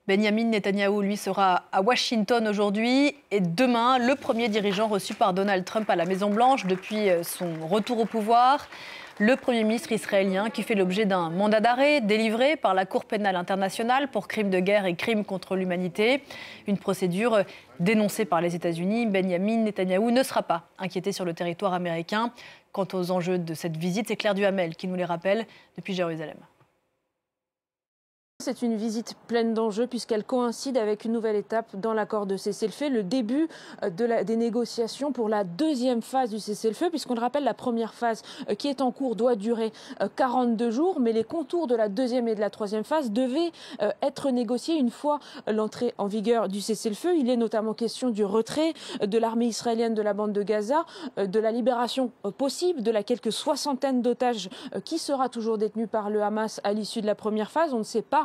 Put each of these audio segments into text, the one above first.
Benyamin Netanyahou, lui, sera à Washington aujourd'hui et demain, le premier dirigeant reçu par Donald Trump à la Maison-Blanche depuis son retour au pouvoir. Le Premier ministre israélien qui fait l'objet d'un mandat d'arrêt délivré par la Cour pénale internationale pour crimes de guerre et crimes contre l'humanité. Une procédure dénoncée par les États-Unis. Benyamin Netanyahou ne sera pas inquiété sur le territoire américain. Quant aux enjeux de cette visite, c'est Claire Duhamel qui nous les rappelle depuis Jérusalem. C'est une visite pleine d'enjeux puisqu'elle coïncide avec une nouvelle étape dans l'accord de cessez-le-feu, le début des négociations pour la deuxième phase du cessez-le-feu, puisqu'on le rappelle, la première phase qui est en cours doit durer 42 jours, mais les contours de la deuxième et de la troisième phase devaient être négociés une fois l'entrée en vigueur du cessez-le-feu. Il est notamment question du retrait de l'armée israélienne de la bande de Gaza, de la libération possible de la quelques soixantaine d'otages qui sera toujours détenue par le Hamas à l'issue de la première phase. On ne sait pas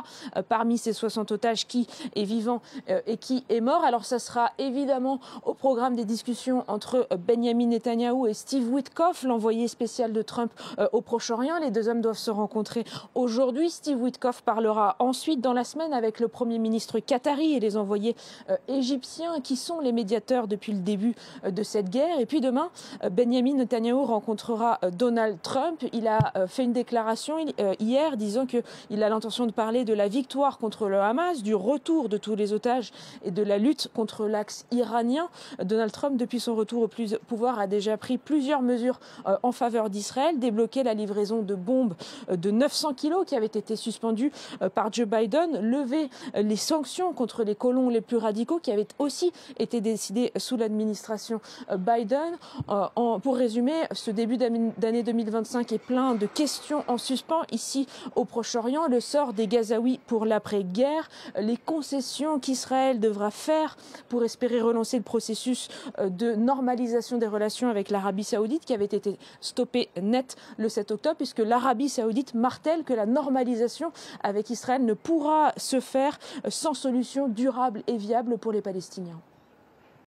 parmi ces 60 otages qui est vivant et qui est mort. Alors ça sera évidemment au programme des discussions entre Benyamin Netanyahou et Steve Witkoff, l'envoyé spécial de Trump au Proche-Orient. Les deux hommes doivent se rencontrer aujourd'hui. Steve Witkoff parlera ensuite dans la semaine avec le Premier ministre qatari et les envoyés égyptiens qui sont les médiateurs depuis le début de cette guerre. Et puis demain, Benyamin Netanyahou rencontrera Donald Trump. Il a fait une déclaration hier disant qu'il a l'intention de parler de la victoire contre le Hamas, du retour de tous les otages et de la lutte contre l'axe iranien. Donald Trump, depuis son retour au pouvoir, a déjà pris plusieurs mesures en faveur d'Israël, débloqué la livraison de bombes de 900 kilos qui avaient été suspendues par Joe Biden, levé les sanctions contre les colons les plus radicaux qui avaient aussi été décidées sous l'administration Biden. Pour résumer, ce début d'année 2025 est plein de questions en suspens ici au Proche-Orient. Le sort des Gazaouis pour l'après-guerre, les concessions qu'Israël devra faire pour espérer relancer le processus de normalisation des relations avec l'Arabie saoudite qui avait été stoppé net le 7 octobre puisque l'Arabie saoudite martèle que la normalisation avec Israël ne pourra se faire sans solution durable et viable pour les Palestiniens.